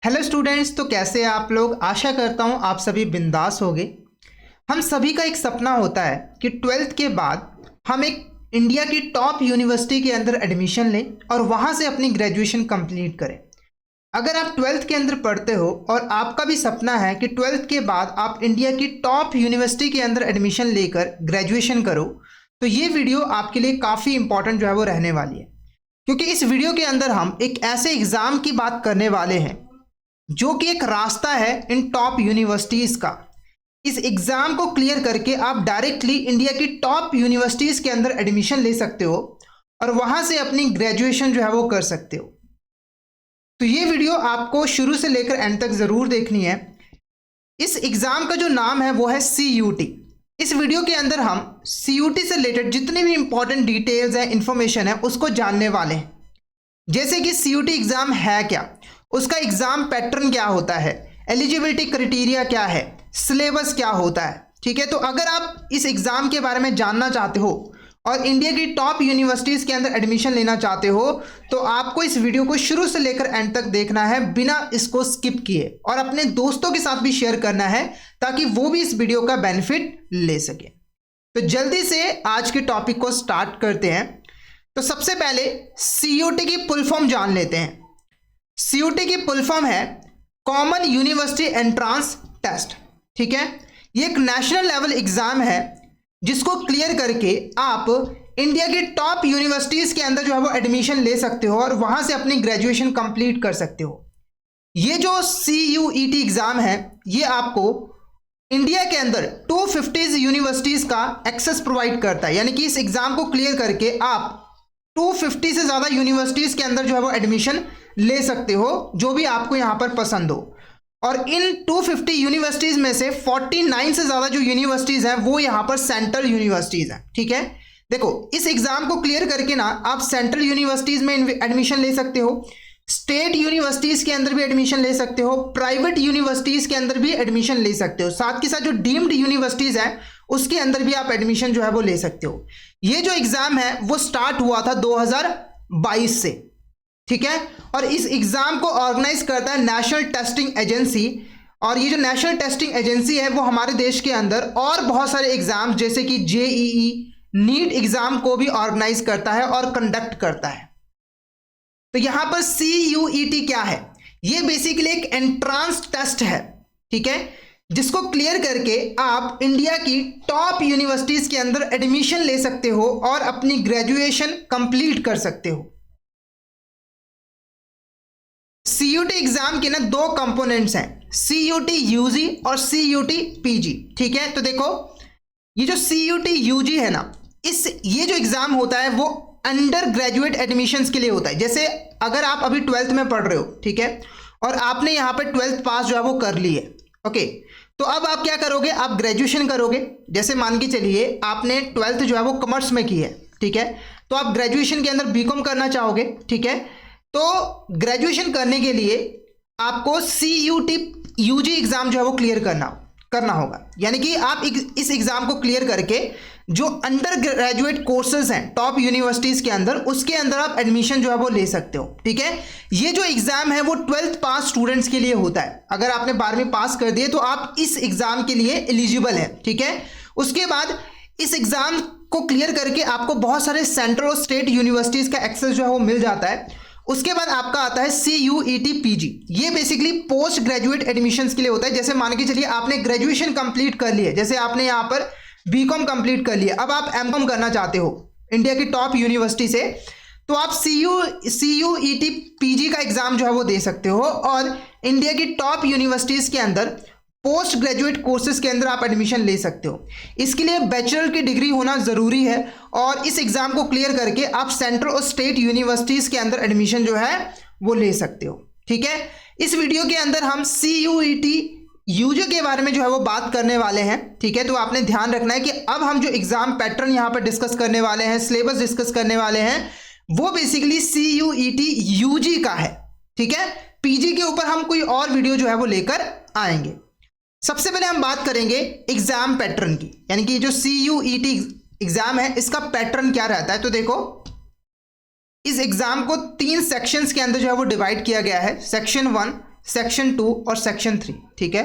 Hello students, तो कैसे हैं आप लोग। आशा करता हूं आप सभी बिंदास होंगे। हम सभी का एक सपना होता है कि ट्वेल्थ के बाद हम एक इंडिया की टॉप यूनिवर्सिटी के अंदर एडमिशन लें और वहां से अपनी ग्रेजुएशन कंप्लीट करें। अगर आप ट्वेल्थ के अंदर पढ़ते हो और आपका भी सपना है कि ट्वेल्थ के बाद आप इंडिया की टॉप यूनिवर्सिटी के अंदर एडमिशन लेकर ग्रेजुएशन करो, तो ये वीडियो आपके लिए काफ़ी इंपॉर्टेंट जो है वो रहने वाली है। क्योंकि इस वीडियो के अंदर हम एक ऐसे एग्ज़ाम की बात करने वाले हैं जो कि एक रास्ता है इन टॉप यूनिवर्सिटीज़ का। इस एग्ज़ाम को क्लियर करके आप डायरेक्टली इंडिया की टॉप यूनिवर्सिटीज़ के अंदर एडमिशन ले सकते हो और वहाँ से अपनी ग्रेजुएशन जो है वो कर सकते हो। तो ये वीडियो आपको शुरू से लेकर एंड तक ज़रूर देखनी है। इस एग्ज़ाम का जो नाम है वो है CUT। इस वीडियो के अंदर हम CUT से रिलेटेड जितनी भी इंपॉर्टेंट डिटेल्स हैं, इंफॉर्मेशन है, उसको जानने वाले हैं। जैसे कि CUT एग्ज़ाम है क्या, उसका एग्ज़ाम पैटर्न क्या होता है, एलिजिबिलिटी क्राइटेरिया क्या है, सिलेबस क्या होता है। ठीक है, तो अगर आप इस एग्ज़ाम के बारे में जानना चाहते हो और इंडिया की टॉप यूनिवर्सिटीज़ के अंदर एडमिशन लेना चाहते हो तो आपको इस वीडियो को शुरू से लेकर एंड तक देखना है बिना इसको स्किप किए, और अपने दोस्तों के साथ भी शेयर करना है ताकि वो भी इस वीडियो का बेनिफिट ले सके। तो जल्दी से आज के टॉपिक को स्टार्ट करते हैं। तो सबसे पहले CUT की फुल फॉर्म जान लेते हैं। CUT की फुल फॉर्म है कॉमन यूनिवर्सिटी एंट्रांस टेस्ट। ठीक है, ये एक नेशनल लेवल एग्जाम है जिसको क्लियर करके आप इंडिया की टॉप यूनिवर्सिटीज के अंदर जो है वो एडमिशन ले सकते हो और वहां से अपनी ग्रेजुएशन कंप्लीट कर सकते हो। ये जो CUET एग्जाम है ये आपको इंडिया के अंदर 250 यूनिवर्सिटीज का एक्सेस प्रोवाइड करता है, यानी कि इस एग्जाम को क्लियर करके आप 250 से ज़्यादा यूनिवर्सिटीज़ के अंदर जो है वो एडमिशन ले सकते हो, जो भी आपको यहाँ पर पसंद हो। और इन 250 यूनिवर्सिटीज़ में से 49 से ज़्यादा जो यूनिवर्सिटीज़ हैं वो यहाँ पर सेंट्रल यूनिवर्सिटीज़ हैं। ठीक है, देखो इस एग्ज़ाम को क्लियर करके ना आप सेंट्रल यूनिवर्सिटीज़ में एडमिशन ले सकते हो, स्टेट यूनिवर्सिटीज़ के अंदर भी एडमिशन ले सकते हो, प्राइवेट यूनिवर्सिटीज़ के अंदर भी एडमिशन ले सकते हो, साथ के साथ जो डीम्ड यूनिवर्सिटीज़ हैं उसके अंदर भी आप एडमिशन जो है वो ले सकते हो। ये जो एग्ज़ाम है वो स्टार्ट हुआ था 2022 से। ठीक है, और इस एग्ज़ाम को ऑर्गेनाइज करता है नेशनल टेस्टिंग एजेंसी, और ये जो नेशनल टेस्टिंग एजेंसी है वो हमारे देश के अंदर और बहुत सारे एग्ज़ाम जैसे कि JEE, नीट एग्ज़ाम को भी ऑर्गेनाइज करता है और कंडक्ट करता है। तो यहाँ पर CUET क्या है, ये बेसिकली एक एंट्रांस टेस्ट है। ठीक है, जिसको क्लियर करके आप इंडिया की टॉप यूनिवर्सिटीज़ के अंदर एडमिशन ले सकते हो और अपनी ग्रेजुएशन कंप्लीट कर सकते हो। CUT एग्जाम के ना दो कंपोनेंट्स हैं, CUT UG और CUT PG। ठीक है, तो देखो ये जो CUT UG है ना, ये जो एग्जाम होता है वो अंडर ग्रेजुएट एडमिशन्स के लिए होता है। जैसे अगर आप अभी 12th में पढ़ रहे हो, ठीक है, और आपने यहाँ पर 12th पास जो है वो कर ली है, ओके, तो अब आप क्या करोगे, आप ग्रेजुएशन करोगे। जैसे मान के चलिए आपने 12th जो है वो कॉमर्स में की है, ठीक है, तो आप ग्रेजुएशन के अंदर BCom करना चाहोगे। ठीक है, तो ग्रेजुएशन करने के लिए आपको CUT UG एग्ज़ाम जो है वो क्लियर करना होगा, यानी कि आप इस एग्ज़ाम को क्लियर करके जो अंडर ग्रेजुएट कोर्सेज हैं टॉप यूनिवर्सिटीज़ के अंदर, उसके अंदर आप एडमिशन जो है वो ले सकते हो। ठीक है, ये जो एग्ज़ाम है वो 12th पास स्टूडेंट्स के लिए होता है। अगर आपने 12वीं पास कर दिए तो आप इस एग्ज़ाम के लिए एलिजिबल हैं। ठीक है, उसके बाद इस एग्ज़ाम को क्लियर करके आपको बहुत सारे सेंट्रल और स्टेट यूनिवर्सिटीज़ का एक्सेस जो है वो मिल जाता है। उसके बाद आपका आता है CUET PG। ये बेसिकली पोस्ट ग्रेजुएट एडमिशन्स के लिए होता है। जैसे मान के चलिए आपने ग्रेजुएशन कंप्लीट कर ली है, जैसे आपने यहाँ पर BCom कंप्लीट कर लिया, अब आप MCom करना चाहते हो इंडिया की टॉप यूनिवर्सिटी से, तो आप CUET PG का एग्ज़ाम जो है वो दे सकते हो और इंडिया की टॉप यूनिवर्सिटीज़ के अंदर पोस्ट ग्रेजुएट कोर्सेज के अंदर आप एडमिशन ले सकते हो। इसके लिए बैचलर की डिग्री होना ज़रूरी है और इस एग्ज़ाम को क्लियर करके आप सेंट्रल और स्टेट यूनिवर्सिटीज़ के अंदर एडमिशन जो है वो ले सकते हो। ठीक है, इस वीडियो के अंदर हम CUET UG के बारे में जो है वो बात करने वाले हैं। ठीक है, तो आपने ध्यान रखना है कि अब हम जो एग्ज़ाम पैटर्न यहाँ पर डिस्कस करने वाले हैं, सिलेबस डिस्कस करने वाले हैं, वो बेसिकली CUET UG का है। ठीक है, PG के ऊपर हम कोई और वीडियो जो है वो लेकर आएंगे। सबसे पहले हम बात करेंगे एग्जाम पैटर्न की, यानी कि जो CUET एग्जाम है इसका पैटर्न क्या रहता है। तो देखो इस एग्जाम को 3 सेक्शंस के अंदर जो है वो डिवाइड किया गया है। सेक्शन 1 सेक्शन 2 और सेक्शन 3, ठीक है।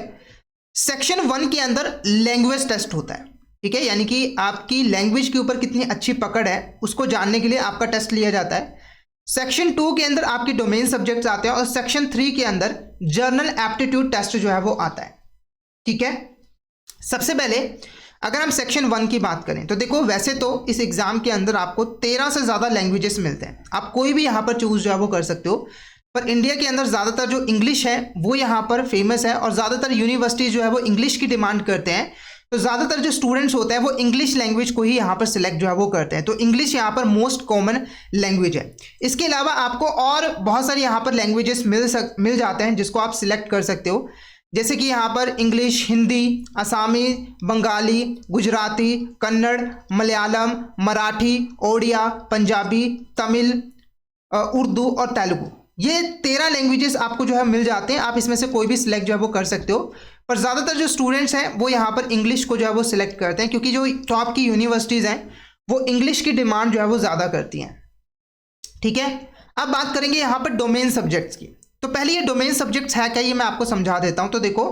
सेक्शन 1 के अंदर लैंग्वेज टेस्ट होता है, ठीक है, यानी कि आपकी लैंग्वेज के ऊपर कितनी अच्छी पकड़ है उसको जानने के लिए आपका टेस्ट लिया जाता है। सेक्शन 2 के अंदर आपके डोमेन सब्जेक्ट्स आते हैं और सेक्शन 3 के अंदर जर्नल एप्टीट्यूड टेस्ट जो है वो आता है, ठीक है। सबसे पहले अगर हम सेक्शन 1 की बात करें तो देखो, वैसे तो इस एग्जाम के अंदर आपको 13 से ज़्यादा लैंग्वेजेस मिलते हैं, आप कोई भी यहाँ पर चूज जो है वो कर सकते हो, पर इंडिया के अंदर ज़्यादातर जो इंग्लिश है वो यहाँ पर फेमस है और ज़्यादातर यूनिवर्सिटी जो है वो इंग्लिश की डिमांड करते हैं, तो ज़्यादातर जो स्टूडेंट्स होते हैं वो इंग्लिश लैंग्वेज को ही यहाँ पर सिलेक्ट जो है वो करते हैं, तो इंग्लिश यहाँ पर मोस्ट कॉमन लैंग्वेज है। इसके अलावा आपको और बहुत सारी यहाँ पर लैंग्वेजेस मिल जाते हैं जिसको आप सिलेक्ट कर सकते हो, जैसे कि यहाँ पर इंग्लिश, हिंदी, असामी, बंगाली, गुजराती, कन्नड़, मलयालम, मराठी, ओडिया, पंजाबी, तमिल, उर्दू और तेलुगु, ये 13 लैंग्वेजेस आपको जो है मिल जाते हैं। आप इसमें से कोई भी सिलेक्ट जो है वो कर सकते हो, पर ज़्यादातर जो स्टूडेंट्स हैं वो यहाँ पर इंग्लिश को जो है वो सिलेक्ट करते हैं, क्योंकि जो टॉप की यूनिवर्सिटीज़ हैं वो इंग्लिश की डिमांड जो है वो ज़्यादा करती हैं, ठीक है। अब बात करेंगे यहाँ पर डोमेन सब्जेक्ट्स की। तो पहले ये डोमेन सब्जेक्ट्स है क्या, ये मैं आपको समझा देता हूं। तो देखो,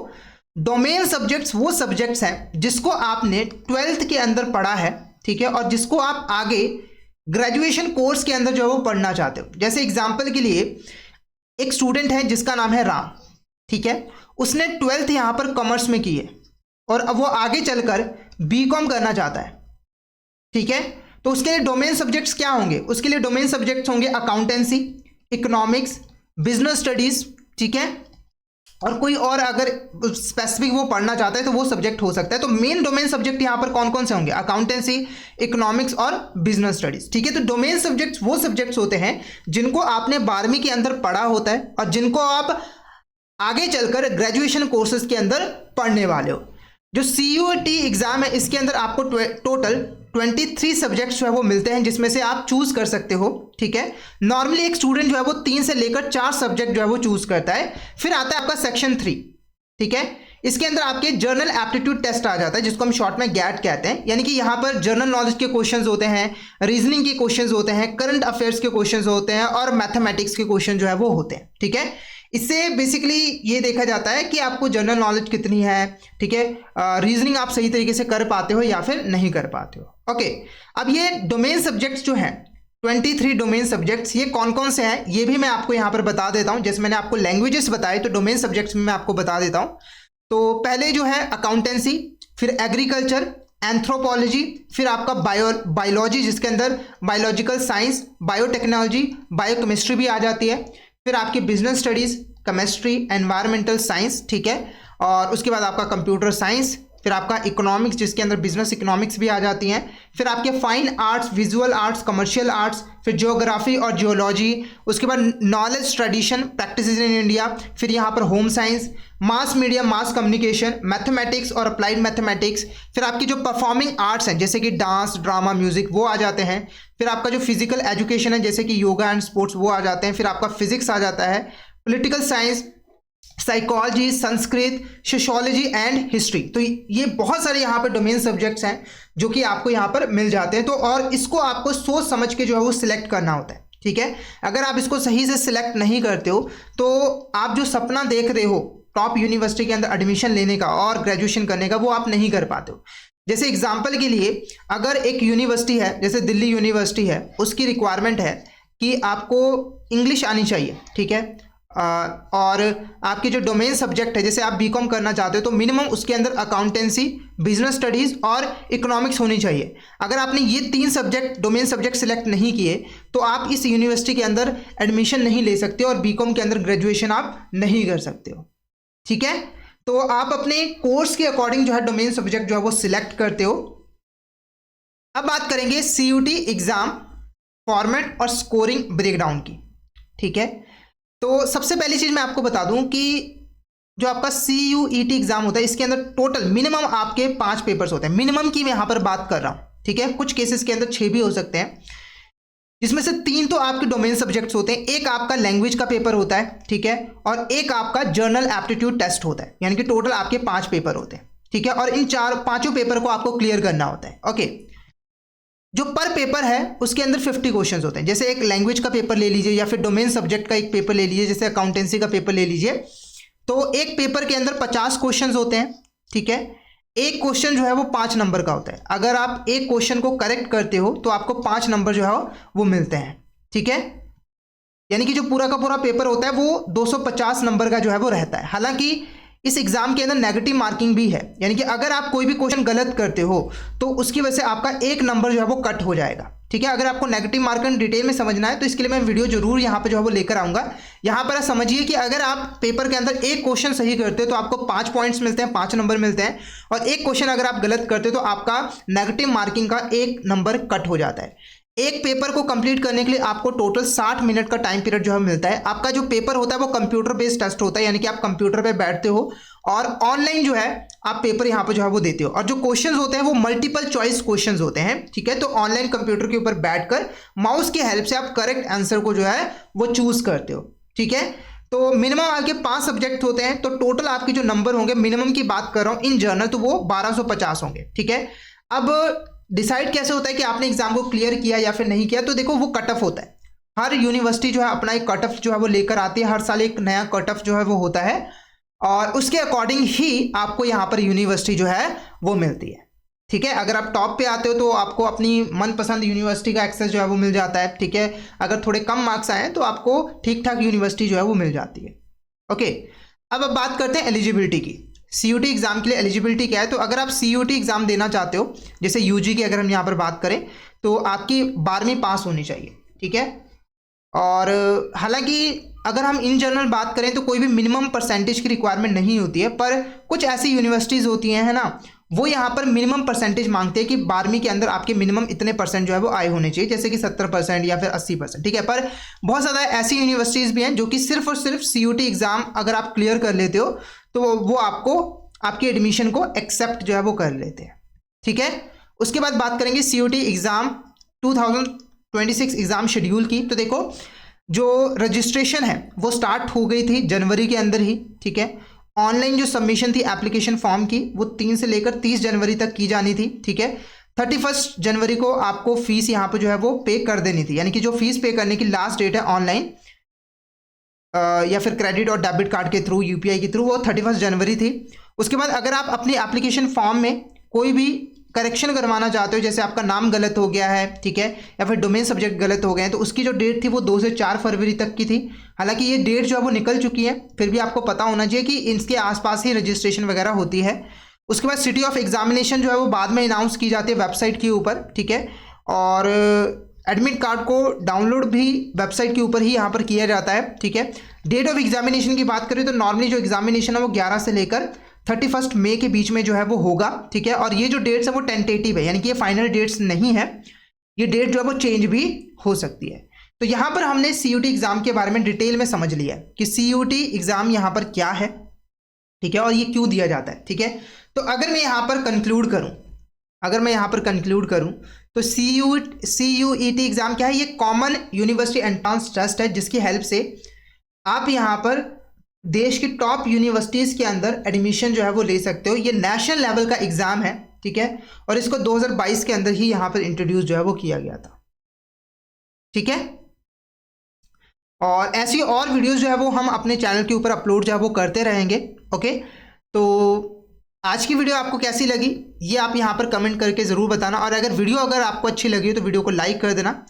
डोमेन सब्जेक्ट्स वो सब्जेक्ट्स हैं जिसको आपने 12th के अंदर पढ़ा है, ठीक है, और जिसको आप आगे ग्रेजुएशन कोर्स के अंदर जो है वो पढ़ना चाहते हो। जैसे एग्जांपल के लिए एक स्टूडेंट है जिसका नाम है राम, ठीक है, उसने 12th यहाँ पर कॉमर्स में की है और अब वो आगे चलकर बीकॉम करना चाहता है, ठीक है। तो उसके लिए डोमेन सब्जेक्ट्स क्या होंगे, उसके लिए डोमेन सब्जेक्ट्स होंगे अकाउंटेंसी, इकोनॉमिक्स, बिजनेस स्टडीज, ठीक है, और कोई और अगर स्पेसिफिक वो पढ़ना चाहता है तो वो सब्जेक्ट हो सकता है। तो मेन डोमेन सब्जेक्ट यहाँ पर कौन कौन से होंगे, अकाउंटेंसी, इकोनॉमिक्स और बिजनेस स्टडीज, ठीक है। तो डोमेन सब्जेक्ट्स वो सब्जेक्ट्स होते हैं जिनको आपने 12वीं के अंदर पढ़ा होता है और जिनको आप आगे चलकर ग्रेजुएशन कोर्सेज के अंदर पढ़ने वाले हो। जो CUET एग्जाम है इसके अंदर आपको टोटल 23 सब्जेक्ट्स जो है वो मिलते हैं, जिसमें से आप चूज कर सकते हो, ठीक है। नॉर्मली एक स्टूडेंट जो है वो 3 से लेकर 4 सब्जेक्ट जो है वो चूज करता है। फिर आता है आपका सेक्शन 3, ठीक है, इसके अंदर आपके जर्नल एप्टीट्यूड टेस्ट आ जाता है, जिसको हम शॉर्ट में गैट कहते हैं, यानी कि यहाँ पर जनरल नॉलेज के क्वेश्चंस होते हैं, रीजनिंग के क्वेश्चंस होते हैं, करंट अफेयर्स के क्वेश्चंस होते हैं और मैथमेटिक्स के क्वेश्चन जो है वो होते हैं, ठीक है। इससे बेसिकली ये देखा जाता है कि आपको जनरल नॉलेज कितनी है, ठीक है, रीजनिंग आप सही तरीके से कर पाते हो या फिर नहीं कर पाते हो। ओके, अब ये डोमेन सब्जेक्ट्स जो हैं 23 डोमेन सब्जेक्ट्स, ये कौन कौन से हैं ये भी मैं आपको यहाँ पर बता देता हूँ। जैसे मैंने आपको लैंग्वेजेस बताए, तो डोमेन सब्जेक्ट्स में मैं आपको बता देता हूँ। तो पहले जो है अकाउंटेंसी, फिर एग्रीकल्चर, एंथ्रोपोलॉजी, फिर आपका बायोलॉजी जिसके अंदर बायोलॉजिकल साइंस, बायोटेक्नोलॉजी, बायोकेमिस्ट्री भी आ जाती है, फिर आपकी business studies, chemistry, environmental science, ठीक है, और उसके बाद आपका कंप्यूटर साइंस, फिर आपका इकोनॉमिक्स जिसके अंदर बिजनेस इकोनॉमिक्स भी आ जाती हैं, फिर आपके fine arts, visual arts, commercial arts, फिर ज्योग्राफी और जियोलॉजी, उसके बाद knowledge, tradition, practices in India, फिर यहाँ पर home science, mass media, mass communication, mathematics और अप्लाइड मैथमेटिक्स, फिर आपकी जो परफॉर्मिंग आर्ट्स हैं जैसे कि डांस, ड्रामा, म्यूजिक, वो आ जाते हैं, फिर आपका जो फिजिकल एजुकेशन है जैसे कि योगा एंड स्पोर्ट्स, वो आ जाते हैं, फिर आपका फिजिक्स आ जाता है, political science, psychology, Sanskrit, sociology and history. तो ये बहुत सारे यहाँ पर डोमेन सब्जेक्ट्स हैं जो कि आपको यहाँ पर मिल जाते हैं। तो और इसको आपको सोच समझ के जो है वो सिलेक्ट करना होता है, ठीक है। अगर आप इसको सही से सिलेक्ट नहीं करते हो तो आप जो सपना देख रहे हो टॉप यूनिवर्सिटी के अंदर एडमिशन लेने का और ग्रेजुएशन करने का, वो आप नहीं कर पाते हो। जैसे एग्जाम्पल के लिए अगर एक यूनिवर्सिटी है, जैसे दिल्ली यूनिवर्सिटी है, उसकी रिक्वायरमेंट है कि आपको इंग्लिश आनी चाहिए, ठीक है, और आपकी जो डोमेन सब्जेक्ट है, जैसे आप बीकॉम करना चाहते हो तो मिनिमम उसके अंदर अकाउंटेंसी, बिजनेस स्टडीज़ और इकोनॉमिक्स होनी चाहिए। अगर आपने ये 3 सब्जेक्ट डोमेन सब्जेक्ट सिलेक्ट नहीं किए तो आप इस यूनिवर्सिटी के अंदर एडमिशन नहीं ले सकते और बीकॉम के अंदर ग्रेजुएशन आप नहीं कर सकते हो, ठीक है। तो आप अपने कोर्स के अकॉर्डिंग जो है डोमेन सब्जेक्ट जो है वो सिलेक्ट करते हो। अब बात करेंगे CUET एग्जाम फॉर्मेट और स्कोरिंग ब्रेकडाउन की, ठीक है। तो सबसे पहली चीज़ मैं आपको बता दूं कि जो आपका CUET एग्जाम होता है इसके अंदर टोटल मिनिमम आपके 5 पेपर्स होते हैं। मिनिमम की मैं यहाँ पर बात कर रहा हूँ, ठीक है। कुछ केसेस के अंदर 6 भी हो सकते हैं, जिसमें से 3 तो आपके डोमेन सब्जेक्ट्स होते हैं, एक आपका लैंग्वेज का पेपर होता है, ठीक है, और एक आपका जर्नल एप्टीट्यूड टेस्ट होता है, यानी कि टोटल आपके 5 पेपर होते हैं, ठीक है। और इन 4-5 पेपर को आपको क्लियर करना होता है। ओके, जो पर पेपर है उसके अंदर 50 क्वेश्चंस होते हैं। जैसे एक लैंग्वेज का पेपर ले लीजिए या फिर डोमेन सब्जेक्ट का एक पेपर ले लीजिए, जैसे अकाउंटेंसी का पेपर ले लीजिए, तो एक पेपर के अंदर 50 क्वेश्चन होते हैं, ठीक है। एक क्वेश्चन जो है वो 5 नंबर का होता है। अगर आप एक क्वेश्चन को करेक्ट करते हो तो आपको 5 नंबर जो है वो मिलते हैं, ठीक है। यानी कि जो पूरा का पूरा पेपर होता है वो 250 नंबर का जो है वो रहता है। हालांकि इस एग्जाम के अंदर नेगेटिव मार्किंग भी है, यानी कि अगर आप कोई भी क्वेश्चन गलत करते हो तो उसकी वजह से आपका एक नंबर जो है वो कट हो जाएगा, ठीक है। अगर आपको नेगेटिव मार्किंग डिटेल में समझना है तो इसके लिए मैं वीडियो जरूर यहाँ पे जो है वो लेकर आऊंगा। यहाँ पर समझिए कि अगर आप पेपर के अंदर एक क्वेश्चन सही करते हो तो आपको 5 पॉइंट्स मिलते हैं, 5 नंबर मिलते हैं, और एक क्वेश्चन अगर आप गलत करते हो तो आपका नेगेटिव मार्किंग का एक नंबर कट हो जाता है। एक पेपर को कंप्लीट करने के लिए आपको टोटल 60 मिनट का टाइम पीरियड जो है मिलता है। आपका जो पेपर होता है वो कंप्यूटर बेस्ड टेस्ट होता है, यानी कि आप कंप्यूटर पे बैठते हो और ऑनलाइन जो है आप पेपर यहाँ पे जो है वो देते हो, और जो क्वेश्चंस होते हैं वो मल्टीपल चॉइस क्वेश्चंस होते हैं, ठीक है। तो ऑनलाइन कंप्यूटर के ऊपर बैठकर माउस की हेल्प से आप करेक्ट आंसर को जो है वो चूज करते हो, ठीक है। तो मिनिमम आपके 5 सब्जेक्ट होते हैं, तो टोटल आपके जो नंबर होंगे, मिनिमम की बात कर रहा हूँ इन जनरल, तो वो 1250 होंगे, ठीक है। अब डिसाइड कैसे होता है कि आपने एग्जाम को क्लियर किया या फिर नहीं किया? तो देखो वो कट ऑफ होता है। हर यूनिवर्सिटी जो है अपना एक कट ऑफ जो है वो लेकर आती है, हर साल एक नया कट ऑफ जो है वो होता है, और उसके अकॉर्डिंग ही आपको यहाँ पर यूनिवर्सिटी जो है वो मिलती है, ठीक है। अगर आप टॉप पे आते हो तो आपको अपनी मनपसंद यूनिवर्सिटी का एक्सेस जो है वो मिल जाता है, ठीक है। अगर थोड़े कम मार्क्स आए तो आपको ठीक ठाक यूनिवर्सिटी जो है वो मिल जाती है, ओके। अब बात करते हैं एलिजिबिलिटी की। सीयूटी एग्जाम के लिए एलिजिबिलिटी क्या है? तो अगर आप सीयूटी एग्जाम देना चाहते हो, जैसे यूजी की अगर हम यहाँ पर बात करें, तो आपकी 12वीं पास होनी चाहिए, ठीक है। और हालांकि अगर हम इन जनरल बात करें तो कोई भी मिनिमम परसेंटेज की रिक्वायरमेंट नहीं होती है, पर कुछ ऐसी यूनिवर्सिटीज़ होती हैं, है ना, वो यहाँ पर मिनिमम परसेंटेज मांगते हैं कि 12वीं के अंदर आपके मिनिमम इतने परसेंट जो है वो आए होने चाहिए, जैसे कि 70% या फिर 80%, ठीक है। पर बहुत ज़्यादा ऐसी यूनिवर्सिटीज़ भी हैं जो कि सिर्फ और सिर्फ सीयूटी एग्ज़ाम अगर आप क्लियर कर लेते हो तो वो आपको आपके एडमिशन को एक्सेप्ट जो है वो कर लेते हैं, ठीक है। उसके बाद बात करेंगे सीयूटी एग्ज़ाम 2026 एग्ज़ाम शेड्यूल की। तो देखो जो रजिस्ट्रेशन है वो स्टार्ट हो गई थी जनवरी के अंदर ही, ठीक है। ऑनलाइन जो सबमिशन थी एप्लीकेशन फॉर्म की वो 3 से लेकर 30 जनवरी तक की जानी थी, ठीक है। 31 जनवरी को आपको फीस यहाँ पे जो है वो पे कर देनी थी, यानी कि जो फीस पे करने की लास्ट डेट है ऑनलाइन या फिर क्रेडिट और डेबिट कार्ड के थ्रू, यूपीआई के थ्रू, वो 31 जनवरी थी। उसके बाद अगर आप अपनी एप्लीकेशन फॉर्म में कोई भी करेक्शन करवाना चाहते हो, जैसे आपका नाम गलत हो गया है, ठीक है, या फिर डोमेन सब्जेक्ट गलत हो गए हैं, तो उसकी जो डेट थी वो 2 से 4 फरवरी तक की थी। हालांकि ये डेट जो है वो निकल चुकी है, फिर भी आपको पता होना चाहिए कि इसके आसपास ही रजिस्ट्रेशन वगैरह होती है। उसके बाद सिटी ऑफ एग्जामिनेशन जो है वो बाद में अनाउंस की जाती है वेबसाइट के ऊपर, ठीक है। और एडमिट कार्ड को डाउनलोड भी वेबसाइट के ऊपर ही यहाँ पर किया जाता है, ठीक है। डेट ऑफ एग्जामिनेशन की बात करें तो नॉर्मली जो एग्जामिनेशन है वो 11 से लेकर 31 मई के बीच में जो है वो होगा, ठीक है। और ये जो डेट्स है वो टेंटेटिव है, यानी कि ये फाइनल डेट्स नहीं है, ये डेट जो है वो चेंज भी हो सकती है। तो यहाँ पर हमने सीयूटी एग्जाम के बारे में डिटेल में समझ लिया कि सीयूटी एग्जाम यहाँ पर क्या है, ठीक है, और ये क्यों दिया जाता है, ठीक है। तो अगर मैं यहाँ पर कंक्लूड करूँ तो सीयूईटी एग्जाम क्या है? ये कॉमन यूनिवर्सिटी एंट्रेंस टेस्ट है, जिसकी हेल्प से आप यहाँ पर देश की टॉप यूनिवर्सिटीज़ के अंदर एडमिशन जो है वो ले सकते हो। ये नेशनल लेवल का एग्ज़ाम है, ठीक है, और इसको 2022 के अंदर ही यहाँ पर इंट्रोड्यूस जो है वो किया गया था, ठीक है। और ऐसी और वीडियोस जो है वो हम अपने चैनल के ऊपर अपलोड जो है वो करते रहेंगे, ओके। तो आज की वीडियो आपको कैसी लगी ये आप यहाँ पर कमेंट करके ज़रूर बताना, और अगर वीडियो आपको अच्छी लगी हो तो वीडियो को लाइक कर देना।